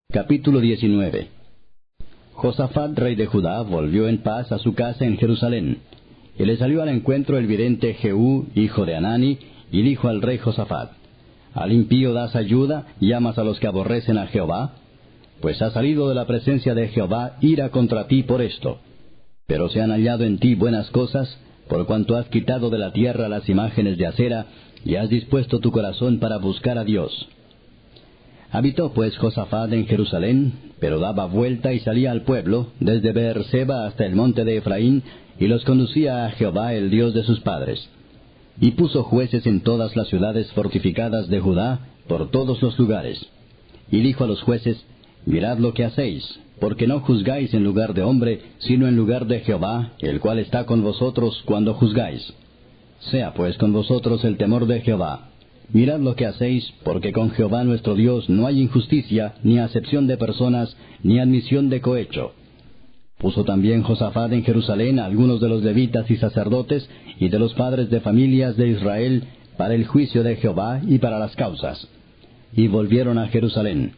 Capítulo 19. Josafat, rey de Judá, volvió en paz a su casa en Jerusalén. Y le salió al encuentro el vidente Jehú, hijo de Hanani, y dijo al rey Josafat: ¿Al impío das ayuda y amas a los que aborrecen a Jehová? Pues ha salido de la presencia de Jehová ira contra ti por esto. Pero se han hallado en ti buenas cosas, por cuanto has quitado de la tierra las imágenes de acera, y has dispuesto tu corazón para buscar a Dios. Habitó pues Josafat en Jerusalén, pero daba vuelta y salía al pueblo, desde Beerseba hasta el monte de Efraín, y los conducía a Jehová, el Dios de sus padres. Y puso jueces en todas las ciudades fortificadas de Judá, por todos los lugares. Y dijo a los jueces: Mirad lo que hacéis, porque no juzgáis en lugar de hombre, sino en lugar de Jehová, el cual está con vosotros cuando juzgáis. Sea pues con vosotros el temor de Jehová. Mirad lo que hacéis, porque con Jehová nuestro Dios no hay injusticia, ni acepción de personas, ni admisión de cohecho. Puso también Josafat en Jerusalén a algunos de los levitas y sacerdotes, y de los padres de familias de Israel, para el juicio de Jehová y para las causas. Y volvieron a Jerusalén.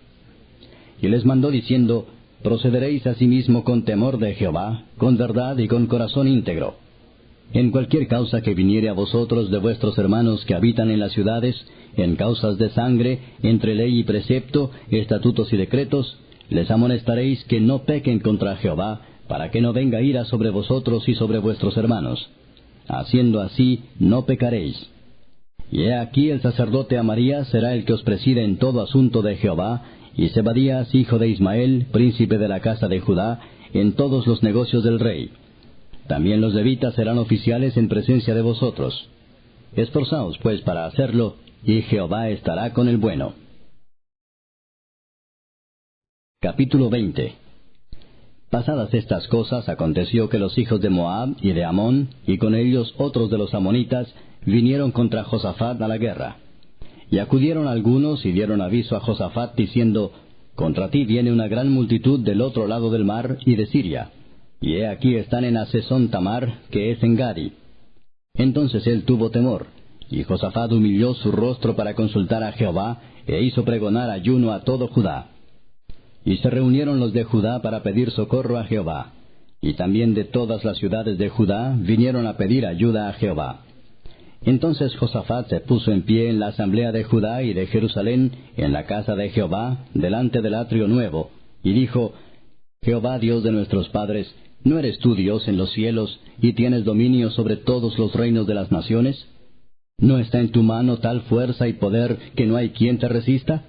Y les mandó diciendo: Procederéis asimismo con temor de Jehová, con verdad y con corazón íntegro. En cualquier causa que viniere a vosotros de vuestros hermanos que habitan en las ciudades, en causas de sangre, entre ley y precepto, estatutos y decretos, les amonestaréis que no pequen contra Jehová, para que no venga ira sobre vosotros y sobre vuestros hermanos. Haciendo así, no pecaréis. Y he aquí el sacerdote Amarías será el que os presida en todo asunto de Jehová, y Zebadías, hijo de Ismael, príncipe de la casa de Judá, en todos los negocios del rey. También los levitas serán oficiales en presencia de vosotros. Esforzaos pues para hacerlo, y Jehová estará con el bueno. Capítulo 20. Pasadas estas cosas, aconteció que los hijos de Moab y de Amón, y con ellos otros de los amonitas, vinieron contra Josafat a la guerra. Y acudieron algunos y dieron aviso a Josafat, diciendo: Contra ti viene una gran multitud del otro lado del mar y de Siria. Y he aquí están en Hasezón Tamar, que es en Gadi. Entonces él tuvo temor, y Josafat humilló su rostro para consultar a Jehová, e hizo pregonar ayuno a todo Judá. Y se reunieron los de Judá para pedir socorro a Jehová. Y también de todas las ciudades de Judá vinieron a pedir ayuda a Jehová. Entonces Josafat se puso en pie en la asamblea de Judá y de Jerusalén, en la casa de Jehová, delante del atrio nuevo, y dijo: Jehová, Dios de nuestros padres, ¿no eres tú Dios en los cielos, y tienes dominio sobre todos los reinos de las naciones? ¿No está en tu mano tal fuerza y poder que no hay quien te resista?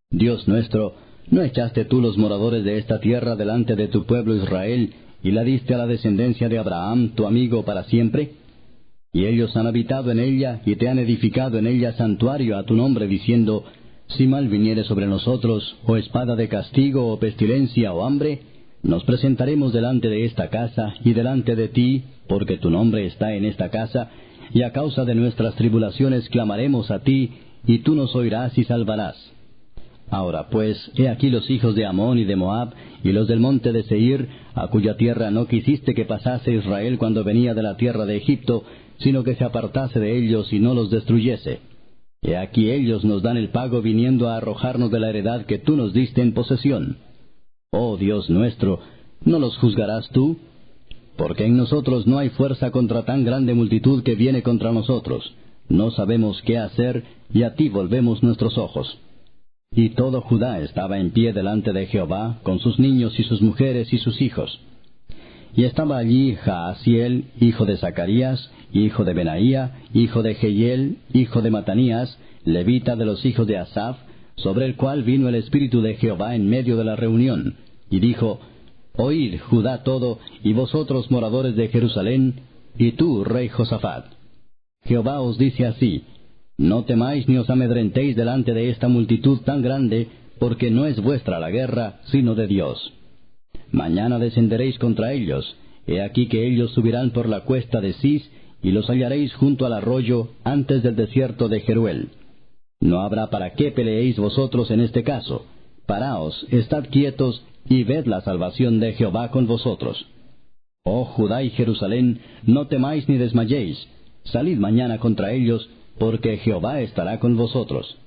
Dios nuestro, ¿no echaste tú los moradores de esta tierra delante de tu pueblo Israel, y la diste a la descendencia de Abraham, tu amigo, para siempre? Y ellos han habitado en ella, y te han edificado en ella santuario a tu nombre, diciendo: Si mal viniere sobre nosotros, o espada de castigo, o pestilencia, o hambre, nos presentaremos delante de esta casa y delante de ti, porque tu nombre está en esta casa, y a causa de nuestras tribulaciones clamaremos a ti, y tú nos oirás y salvarás. Ahora pues, he aquí los hijos de Amón y de Moab, y los del monte de Seir, a cuya tierra no quisiste que pasase Israel cuando venía de la tierra de Egipto, sino que se apartase de ellos y no los destruyese. He aquí ellos nos dan el pago viniendo a arrojarnos de la heredad que tú nos diste en posesión. Oh Dios nuestro, ¿no los juzgarás tú? Porque en nosotros no hay fuerza contra tan grande multitud que viene contra nosotros. No sabemos qué hacer, y a ti volvemos nuestros ojos. Y todo Judá estaba en pie delante de Jehová, con sus niños y sus mujeres y sus hijos. Y estaba allí Jaasiel, hijo de Zacarías, hijo de Benaía, hijo de Jehiel, hijo de Matanías, levita de los hijos de Asaph, sobre el cual vino el Espíritu de Jehová en medio de la reunión, y dijo: Oíd, Judá todo, y vosotros moradores de Jerusalén, y tú, rey Josafat. Jehová os dice así: No temáis ni os amedrentéis delante de esta multitud tan grande, porque no es vuestra la guerra, sino de Dios. Mañana descenderéis contra ellos. He aquí que ellos subirán por la cuesta de Cis, y los hallaréis junto al arroyo, antes del desierto de Jeruel. No habrá para qué peleéis vosotros en este caso. Paraos, estad quietos, y ved la salvación de Jehová con vosotros. Oh Judá y Jerusalén, no temáis ni desmayéis. Salid mañana contra ellos, porque Jehová estará con vosotros.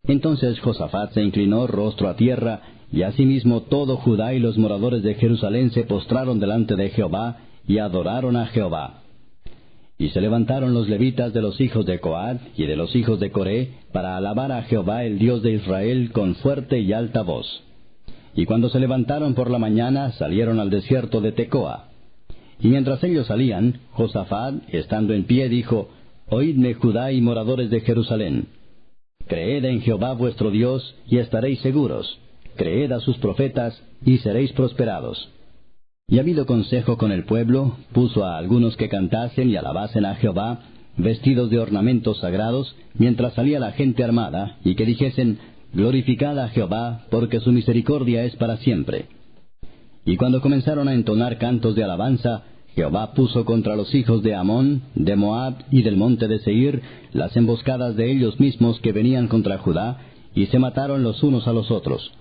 Entonces Josafat se inclinó rostro a tierra, y asimismo todo Judá y los moradores de Jerusalén se postraron delante de Jehová, y adoraron a Jehová. Y se levantaron los levitas de los hijos de Coat y de los hijos de Coré, para alabar a Jehová el Dios de Israel con fuerte y alta voz. Y cuando se levantaron por la mañana, salieron al desierto de Tecoa. Y mientras ellos salían, Josafat, estando en pie, dijo: Oídme, Judá y moradores de Jerusalén. Creed en Jehová vuestro Dios, y estaréis seguros. Creed a sus profetas, y seréis prosperados. Y habido consejo con el pueblo, puso a algunos que cantasen y alabasen a Jehová, vestidos de ornamentos sagrados, mientras salía la gente armada, y que dijesen: Glorificad a Jehová, porque su misericordia es para siempre. Y cuando comenzaron a entonar cantos de alabanza, Jehová puso contra los hijos de Amón, de Moab y del monte de Seir las emboscadas de ellos mismos que venían contra Judá, y se mataron los unos a los otros.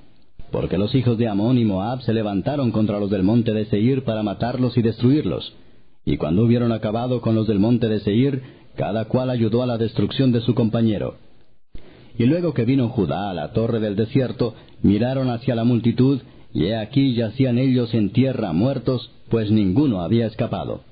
Porque los hijos de Amón y Moab se levantaron contra los del monte de Seir para matarlos y destruirlos. Y cuando hubieron acabado con los del monte de Seir, cada cual ayudó a la destrucción de su compañero. Y luego que vino Judá a la torre del desierto, miraron hacia la multitud, y he aquí yacían ellos en tierra muertos, pues ninguno había escapado.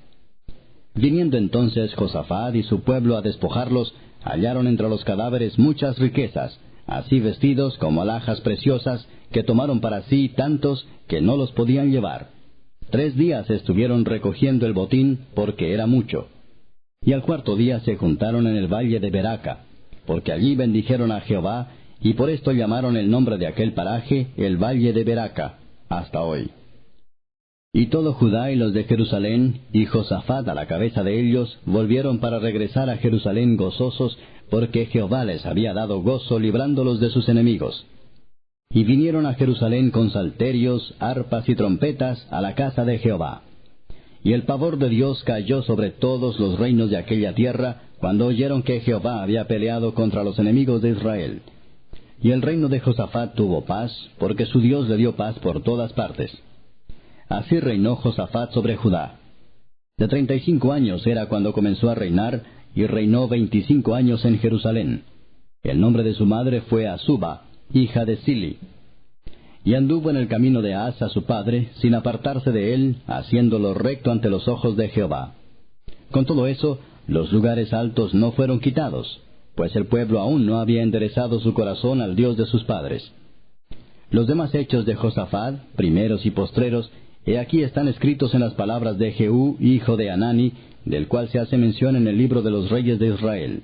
Viniendo entonces Josafat y su pueblo a despojarlos, hallaron entre los cadáveres muchas riquezas, así vestidos como alhajas preciosas, que tomaron para sí tantos que no los podían llevar. 3 días estuvieron recogiendo el botín, porque era mucho. Y al 4º día se juntaron en el valle de Beraca, porque allí bendijeron a Jehová, y por esto llamaron el nombre de aquel paraje el valle de Beraca, hasta hoy. Y todo Judá y los de Jerusalén, y Josafat a la cabeza de ellos, volvieron para regresar a Jerusalén gozosos, porque Jehová les había dado gozo librándolos de sus enemigos. Y vinieron a Jerusalén con salterios, arpas y trompetas a la casa de Jehová. Y el pavor de Dios cayó sobre todos los reinos de aquella tierra, cuando oyeron que Jehová había peleado contra los enemigos de Israel. Y el reino de Josafat tuvo paz, porque su Dios le dio paz por todas partes. Así reinó Josafat sobre Judá. De 35 años era cuando comenzó a reinar, y reinó 25 años en Jerusalén. El nombre de su madre fue Azuba, hija de Sili. Y anduvo en el camino de Asa su padre, sin apartarse de él, haciéndolo recto ante los ojos de Jehová. Con todo eso, los lugares altos no fueron quitados, pues el pueblo aún no había enderezado su corazón al Dios de sus padres. Los demás hechos de Josafat, primeros y postreros, he aquí están escritos en las palabras de Jehú, hijo de Hanani, del cual se hace mención en el libro de los reyes de Israel.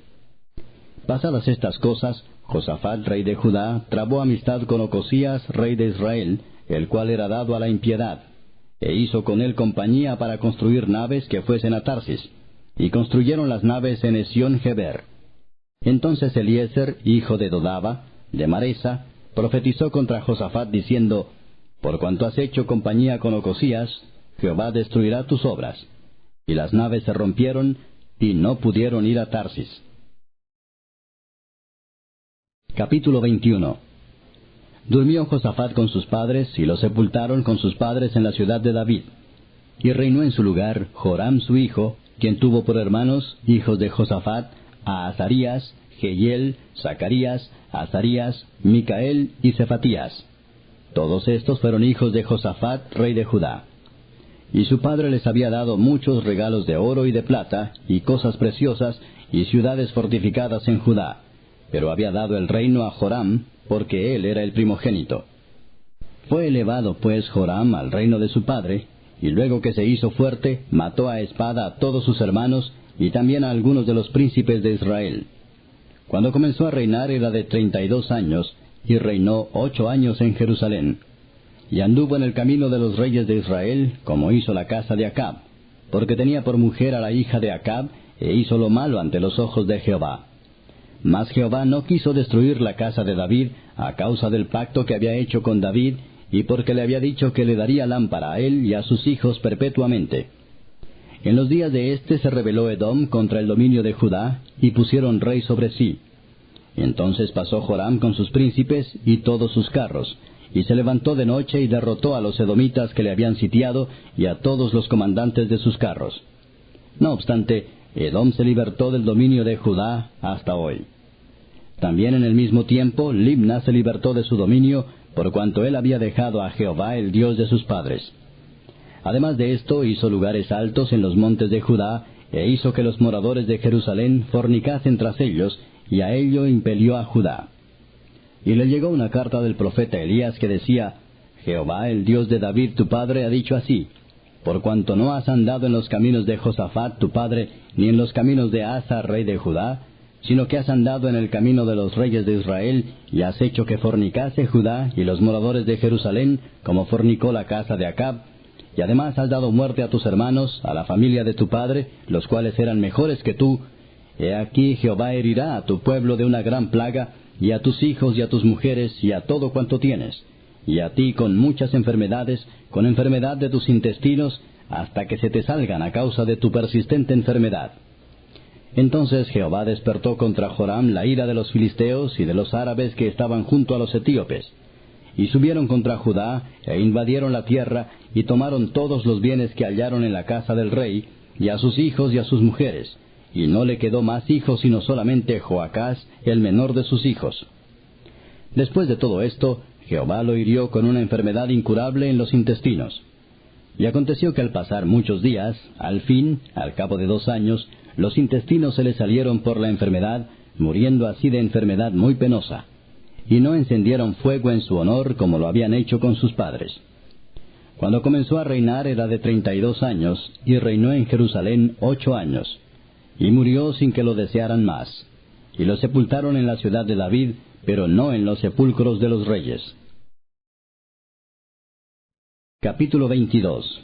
Pasadas estas cosas, Josafat, rey de Judá, trabó amistad con Ocosías, rey de Israel, el cual era dado a la impiedad, e hizo con él compañía para construir naves que fuesen a Tarsis, y construyeron las naves en Esión-Geber. Entonces Eliezer, hijo de Dodava, de Maresa, profetizó contra Josafat diciendo: Por cuanto has hecho compañía con Ocosías, Jehová destruirá tus obras. Y las naves se rompieron, y no pudieron ir a Tarsis. Capítulo 21. Durmió Josafat con sus padres, y lo sepultaron con sus padres en la ciudad de David. Y reinó en su lugar Joram su hijo, quien tuvo por hermanos, hijos de Josafat, a Azarías, Jehiel, Zacarías, Azarías, Micael y Cefatías. Todos estos fueron hijos de Josafat, rey de Judá. Y su padre les había dado muchos regalos de oro y de plata, y cosas preciosas, y ciudades fortificadas en Judá. Pero había dado el reino a Joram, porque él era el primogénito. Fue elevado pues Joram al reino de su padre, y luego que se hizo fuerte, mató a espada a todos sus hermanos, y también a algunos de los príncipes de Israel. Cuando comenzó a reinar era de 32 años, y reinó 8 años en Jerusalén. Y anduvo en el camino de los reyes de Israel, como hizo la casa de Acab, porque tenía por mujer a la hija de Acab, e hizo lo malo ante los ojos de Jehová. Mas Jehová no quiso destruir la casa de David, a causa del pacto que había hecho con David, y porque le había dicho que le daría lámpara a él y a sus hijos perpetuamente. En los días de éste se rebeló Edom contra el dominio de Judá, y pusieron rey sobre sí. Entonces pasó Joram con sus príncipes y todos sus carros, y se levantó de noche y derrotó a los edomitas que le habían sitiado, y a todos los comandantes de sus carros. No obstante, Edom se libertó del dominio de Judá hasta hoy. También en el mismo tiempo Libna se libertó de su dominio, por cuanto él había dejado a Jehová el Dios de sus padres. Además de esto, hizo lugares altos en los montes de Judá, e hizo que los moradores de Jerusalén fornicasen tras ellos, y a ello impelió a Judá. Y le llegó una carta del profeta Elías que decía, Jehová, el Dios de David tu padre, ha dicho así, por cuanto no has andado en los caminos de Josafat tu padre, ni en los caminos de Asa rey de Judá, sino que has andado en el camino de los reyes de Israel, y has hecho que fornicase Judá y los moradores de Jerusalén, como fornicó la casa de Acab, y además has dado muerte a tus hermanos, a la familia de tu padre, los cuales eran mejores que tú. He aquí Jehová herirá a tu pueblo de una gran plaga, y a tus hijos y a tus mujeres, y a todo cuanto tienes, y a ti con muchas enfermedades, con enfermedad de tus intestinos, hasta que se te salgan a causa de tu persistente enfermedad. Entonces Jehová despertó contra Joram la ira de los filisteos y de los árabes que estaban junto a los etíopes. Y subieron contra Judá, e invadieron la tierra, y tomaron todos los bienes que hallaron en la casa del rey, y a sus hijos y a sus mujeres. Y no le quedó más hijos sino solamente Joacás, el menor de sus hijos. Después de todo esto, Jehová lo hirió con una enfermedad incurable en los intestinos. Y aconteció que al pasar muchos días, al fin, al cabo de 2 años, los intestinos se le salieron por la enfermedad, muriendo así de enfermedad muy penosa. Y no encendieron fuego en su honor como lo habían hecho con sus padres. Cuando comenzó a reinar era de 32 años, y reinó en Jerusalén 8 años. Y murió sin que lo desearan más. Y lo sepultaron en la ciudad de David, pero no en los sepulcros de los reyes. Capítulo 22.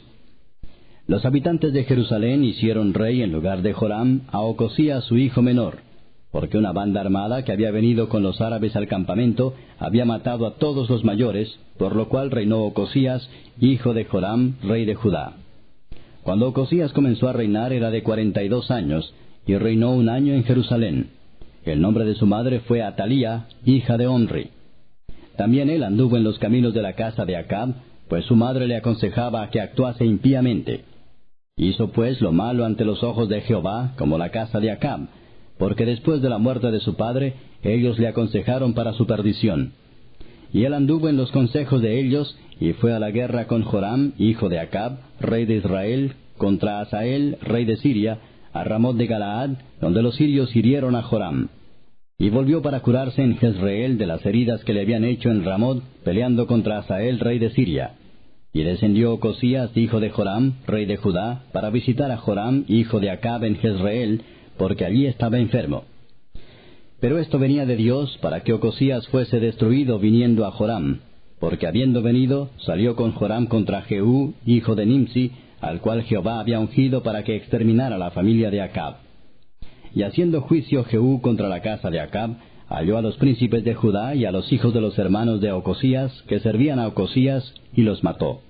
Los habitantes de Jerusalén hicieron rey en lugar de Joram a Ocosías su hijo menor, porque una banda armada que había venido con los árabes al campamento había matado a todos los mayores, por lo cual reinó Ocosías, hijo de Joram, rey de Judá. Cuando Ocosías comenzó a reinar era de 42 años, y reinó 1 año en Jerusalén. El nombre de su madre fue Atalía, hija de Omri. También él anduvo en los caminos de la casa de Acab, pues su madre le aconsejaba que actuase impíamente. Hizo pues lo malo ante los ojos de Jehová, como la casa de Acab, porque después de la muerte de su padre, ellos le aconsejaron para su perdición. Y él anduvo en los consejos de ellos, y fue a la guerra con Joram, hijo de Acab, rey de Israel, contra Hazael, rey de Siria, a Ramot de Galaad, donde los sirios hirieron a Joram. Y volvió para curarse en Jezreel de las heridas que le habían hecho en Ramot, peleando contra Hazael, rey de Siria. Y descendió Ocosías, hijo de Joram, rey de Judá, para visitar a Joram, hijo de Acab, en Jezreel, porque allí estaba enfermo. Pero esto venía de Dios para que Ocosías fuese destruido viniendo a Joram, porque habiendo venido, salió con Joram contra Jehú, hijo de Nimsi, al cual Jehová había ungido para que exterminara la familia de Acab. Y haciendo juicio Jehú contra la casa de Acab, halló a los príncipes de Judá y a los hijos de los hermanos de Ocosías, que servían a Ocosías, y los mató.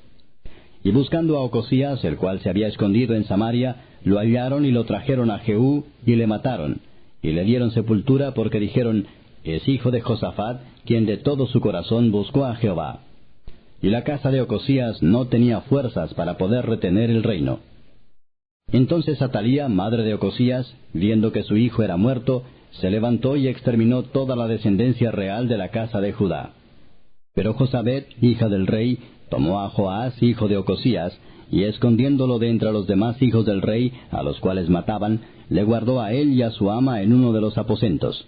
Y buscando a Ocosías, el cual se había escondido en Samaria, lo hallaron y lo trajeron a Jehú, y le mataron, y le dieron sepultura porque dijeron, es hijo de Josafat, quien de todo su corazón buscó a Jehová. Y la casa de Ocosías no tenía fuerzas para poder retener el reino. Entonces Atalía, madre de Ocosías, viendo que su hijo era muerto, se levantó y exterminó toda la descendencia real de la casa de Judá. Pero Josabet, hija del rey, tomó a Joás, hijo de Ocosías, y escondiéndolo de entre los demás hijos del rey, a los cuales mataban, le guardó a él y a su ama en uno de los aposentos.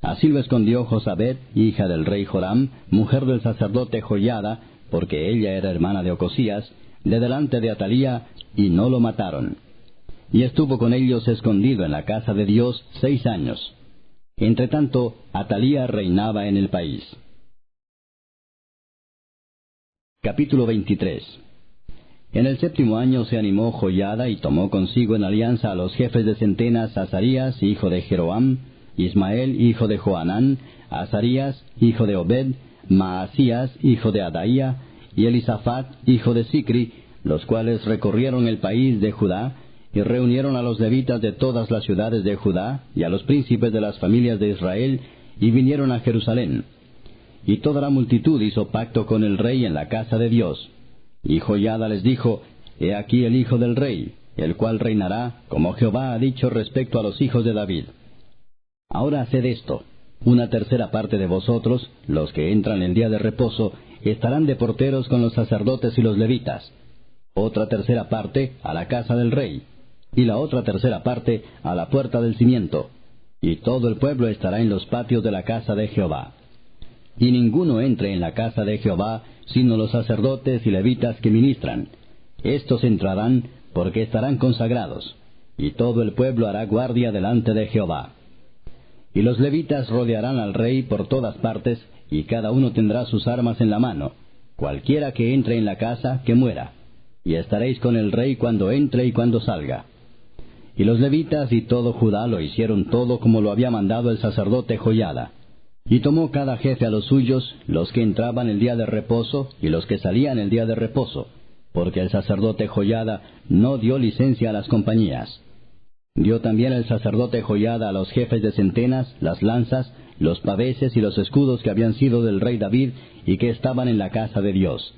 Así lo escondió Josabet, hija del rey Joram, mujer del sacerdote Joiada, porque ella era hermana de Ocosías, de delante de Atalía, y no lo mataron. Y estuvo con ellos escondido en la casa de Dios 6 años. Entretanto, Atalía reinaba en el país. Capítulo 23. En el 7º año se animó Joiada y tomó consigo en alianza a los jefes de centenas Azarías, hijo de Jeroam, Ismael, hijo de Johanán, Azarías, hijo de Obed, Maasías, hijo de Adaía, y Elisafat, hijo de Sicri, los cuales recorrieron el país de Judá, y reunieron a los levitas de todas las ciudades de Judá, y a los príncipes de las familias de Israel, y vinieron a Jerusalén. Y toda la multitud hizo pacto con el rey en la casa de Dios. Y Joiada les dijo, he aquí el hijo del rey, el cual reinará, como Jehová ha dicho respecto a los hijos de David. Ahora haced esto, Una tercera parte de vosotros, los que entran el día de reposo, estarán de porteros con los sacerdotes y los levitas. Otra tercera parte a la casa del rey, y la otra tercera parte a la puerta del cimiento. Y todo el pueblo estará en los patios de la casa de Jehová. Y ninguno entre en la casa de Jehová, sino los sacerdotes y levitas que ministran. Estos entrarán, porque estarán consagrados. Y todo el pueblo hará guardia delante de Jehová. Y los levitas rodearán al rey por todas partes, y cada uno tendrá sus armas en la mano. Cualquiera que entre en la casa, que muera. Y estaréis con el rey cuando entre y cuando salga. Y los levitas y todo Judá lo hicieron todo como lo había mandado el sacerdote Joiada. Y tomó cada jefe a los suyos, los que entraban el día de reposo y los que salían el día de reposo, porque el sacerdote Joiada no dio licencia a las compañías. Dio también el sacerdote Joiada a los jefes de centenas las lanzas, los paveses y los escudos que habían sido del rey David y que estaban en la casa de Dios.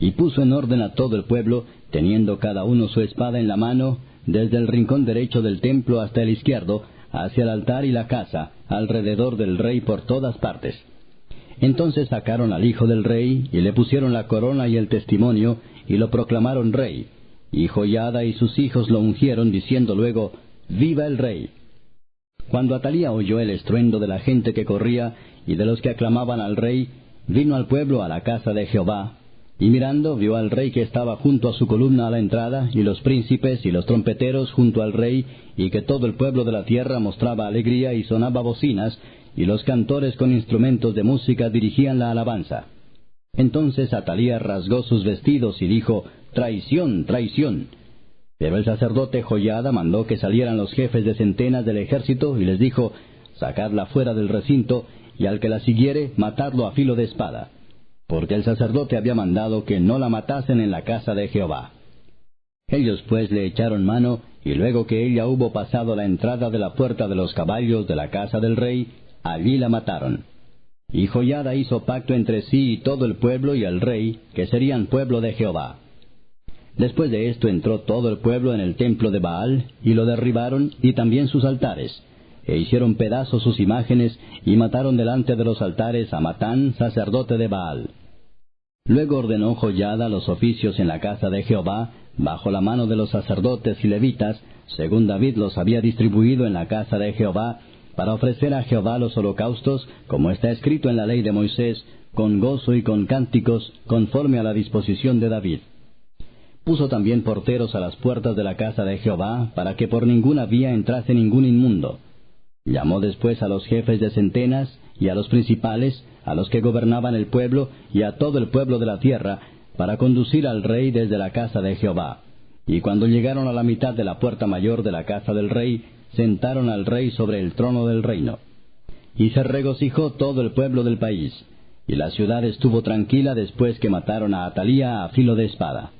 Y puso en orden a todo el pueblo, teniendo cada uno su espada en la mano, desde el rincón derecho del templo hasta el izquierdo, hacia el altar y la casa, alrededor del rey por todas partes. Entonces sacaron al hijo del rey, y le pusieron la corona y el testimonio, y lo proclamaron rey. Y Joiada y sus hijos lo ungieron, diciendo luego, ¡Viva el rey! Cuando Atalía oyó el estruendo de la gente que corría, y de los que aclamaban al rey, vino al pueblo a la casa de Jehová, y mirando vio al rey que estaba junto a su columna a la entrada, y los príncipes y los trompeteros junto al rey, y que todo el pueblo de la tierra mostraba alegría y sonaba bocinas, y los cantores con instrumentos de música dirigían la alabanza. Entonces Atalía rasgó sus vestidos y dijo, ¡Traición, traición! Pero el sacerdote Joiada mandó que salieran los jefes de centenas del ejército, y les dijo, sacadla fuera del recinto, y al que la siguiere, matadlo a filo de espada. Porque el sacerdote había mandado que no la matasen en la casa de Jehová. Ellos pues le echaron mano, y luego que ella hubo pasado la entrada de la puerta de los caballos de la casa del rey, allí la mataron. Y Joiada hizo pacto entre sí y todo el pueblo y el rey, que serían pueblo de Jehová. Después de esto entró todo el pueblo en el templo de Baal, y lo derribaron, y también sus altares, e hicieron pedazos sus imágenes, y mataron delante de los altares a Matán, sacerdote de Baal. Luego ordenó Joiada los oficios en la casa de Jehová, bajo la mano de los sacerdotes y levitas, según David los había distribuido en la casa de Jehová, para ofrecer a Jehová los holocaustos, como está escrito en la ley de Moisés, con gozo y con cánticos, conforme a la disposición de David. Puso también porteros a las puertas de la casa de Jehová, para que por ninguna vía entrase ningún inmundo. Llamó después a los jefes de centenas, y a los principales, a los que gobernaban el pueblo, y a todo el pueblo de la tierra, para conducir al rey desde la casa de Jehová. Y cuando llegaron a la mitad de la puerta mayor de la casa del rey, sentaron al rey sobre el trono del reino. Y se regocijó todo el pueblo del país, y la ciudad estuvo tranquila después que mataron a Atalía a filo de espada.